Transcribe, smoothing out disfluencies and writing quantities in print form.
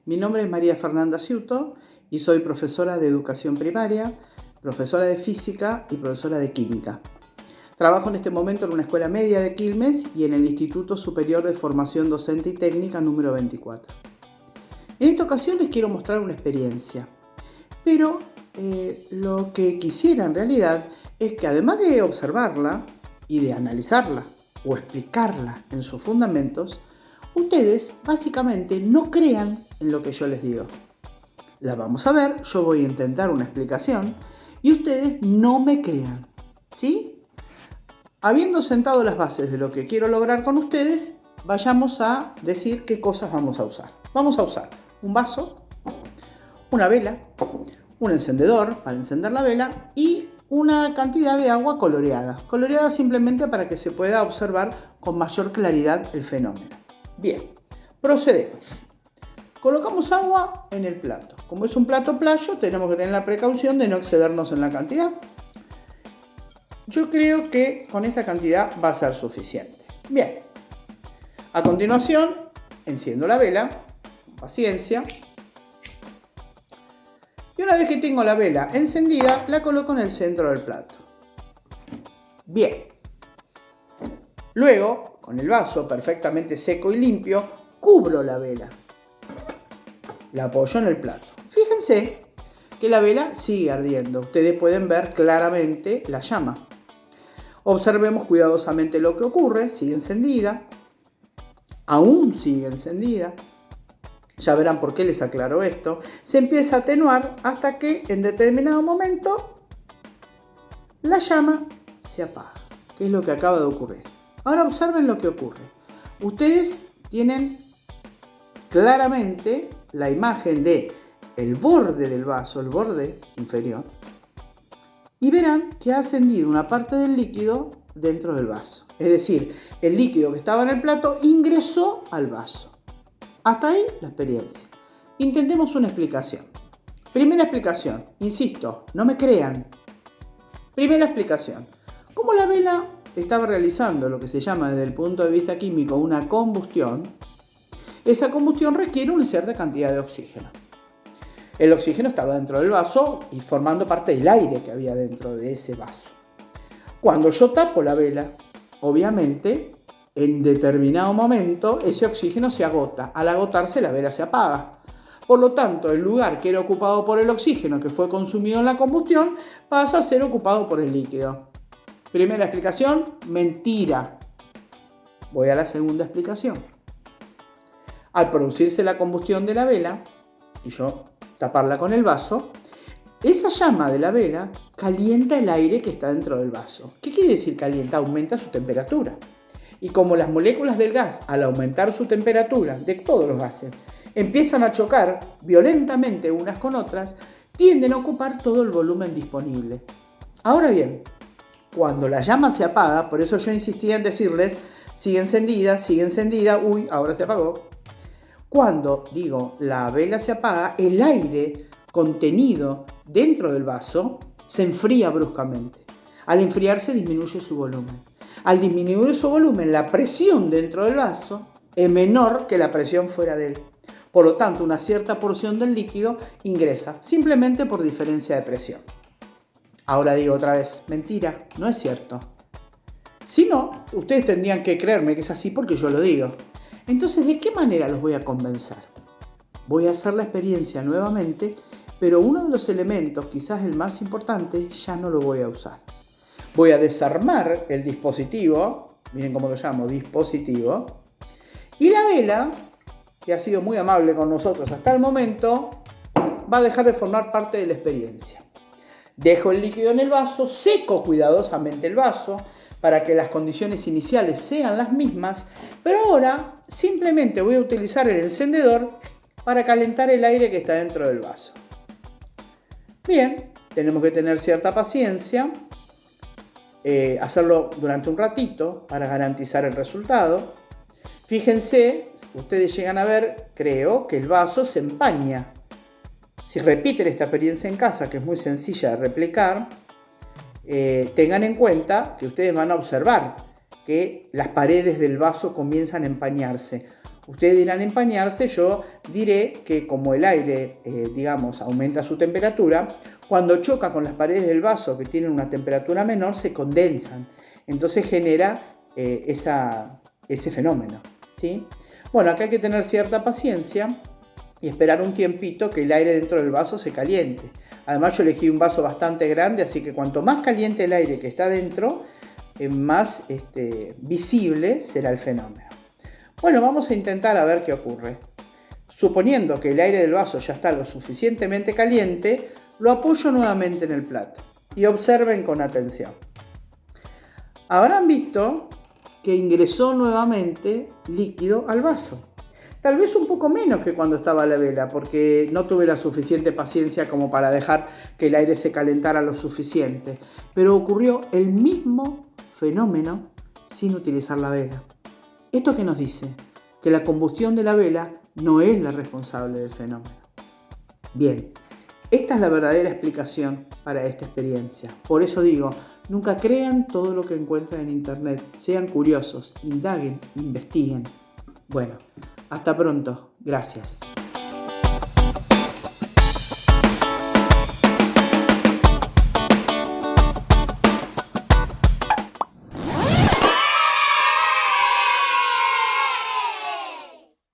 Mi nombre es María Fernanda Ciuto y soy profesora de educación primaria, profesora de física y profesora de química. Trabajo en este momento en una escuela media de Quilmes y en el Instituto Superior de Formación Docente y Técnica número 24. En esta ocasión les quiero mostrar una experiencia, pero lo que quisiera en realidad es que además de observarla y de analizarla o explicarla en sus fundamentos, ustedes básicamente no crean en lo que yo les digo. La vamos a ver, yo voy a intentar una explicación y ustedes no me crean, ¿sí? Habiendo sentado las bases de lo que quiero lograr con ustedes, vayamos a decir qué cosas vamos a usar. Vamos a usar un vaso, una vela, un encendedor para encender la vela y una cantidad de agua coloreada. Coloreada simplemente para que se pueda observar con mayor claridad el fenómeno. Bien, procedemos. Colocamos agua en el plato. Como es un plato playo, tenemos que tener la precaución de no excedernos en la cantidad. Yo creo que con esta cantidad va a ser suficiente. Bien, a continuación enciendo la vela, con paciencia. Y una vez que tengo la vela encendida, la coloco en el centro del plato. Bien. Luego, con el vaso perfectamente seco y limpio, cubro la vela. La apoyo en el plato. Fíjense que la vela sigue ardiendo. Ustedes pueden ver claramente la llama. Observemos cuidadosamente lo que ocurre. Sigue encendida. Aún sigue encendida. Ya verán por qué les aclaro esto. Se empieza a atenuar hasta que en determinado momento la llama se apaga, que es lo que acaba de ocurrir. Ahora observen lo que ocurre. Ustedes tienen claramente la imagen de el borde del vaso, el borde inferior, y verán que ha ascendido una parte del líquido dentro del vaso. Es decir, el líquido que estaba en el plato ingresó al vaso. Hasta ahí la experiencia. Intentemos una explicación. Primera explicación, insisto, no me crean. Primera explicación. Como la vela estaba realizando lo que se llama desde el punto de vista químico una combustión, esa combustión requiere una cierta cantidad de oxígeno. El oxígeno estaba dentro del vaso y formando parte del aire que había dentro de ese vaso. Cuando yo tapo la vela, obviamente, en determinado momento ese oxígeno se agota. Al agotarse la vela se apaga. Por lo tanto, el lugar que era ocupado por el oxígeno que fue consumido en la combustión pasa a ser ocupado por el líquido. Primera explicación, mentira. Voy a la segunda explicación. Al producirse la combustión de la vela, y yo taparla con el vaso, esa llama de la vela calienta el aire que está dentro del vaso. ¿Qué quiere decir calienta? Aumenta su temperatura. Y como las moléculas del gas, al aumentar su temperatura, de todos los gases, empiezan a chocar violentamente unas con otras, tienden a ocupar todo el volumen disponible. Ahora bien, cuando la llama se apaga, por eso yo insistía en decirles, sigue encendida, uy, ahora se apagó. Cuando, la vela se apaga, el aire contenido dentro del vaso se enfría bruscamente. Al enfriarse disminuye su volumen. Al disminuir su volumen, la presión dentro del vaso es menor que la presión fuera de él. Por lo tanto, una cierta porción del líquido ingresa, simplemente por diferencia de presión. Ahora digo otra vez, mentira, no es cierto. Si no, ustedes tendrían que creerme que es así porque yo lo digo. Entonces, ¿de qué manera los voy a convencer? Voy a hacer la experiencia nuevamente, pero uno de los elementos, quizás el más importante, ya no lo voy a usar. Voy a desarmar el dispositivo, miren cómo lo llamo, dispositivo, y la vela, que ha sido muy amable con nosotros hasta el momento, va a dejar de formar parte de la experiencia. Dejo el líquido en el vaso, seco cuidadosamente el vaso para que las condiciones iniciales sean las mismas, pero ahora simplemente voy a utilizar el encendedor para calentar el aire que está dentro del vaso. Bien, tenemos que tener cierta paciencia, hacerlo durante un ratito para garantizar el resultado. Fíjense, ustedes llegan a ver, creo, que el vaso se empaña. Si repiten esta experiencia en casa, que es muy sencilla de replicar, tengan en cuenta que ustedes van a observar que las paredes del vaso comienzan a empañarse. Ustedes dirán empañarse, yo diré que como el aire, digamos, aumenta su temperatura, cuando choca con las paredes del vaso que tienen una temperatura menor, se condensan. Entonces genera ese fenómeno, ¿sí? Bueno, acá hay que tener cierta paciencia y esperar un tiempito que el aire dentro del vaso se caliente. Además yo elegí un vaso bastante grande, así que cuanto más caliente el aire que está dentro, más visible será el fenómeno. Bueno, vamos a intentar a ver qué ocurre. Suponiendo que el aire del vaso ya está lo suficientemente caliente, lo apoyo nuevamente en el plato y observen con atención. Habrán visto que ingresó nuevamente líquido al vaso. Tal vez un poco menos que cuando estaba a la vela, porque no tuve la suficiente paciencia como para dejar que el aire se calentara lo suficiente. Pero ocurrió el mismo fenómeno sin utilizar la vela. ¿Esto qué nos dice? Que la combustión de la vela no es la responsable del fenómeno. Bien, esta es la verdadera explicación para esta experiencia. Por eso digo, nunca crean todo lo que encuentran en internet. Sean curiosos, indaguen, investiguen. Bueno, hasta pronto. Gracias.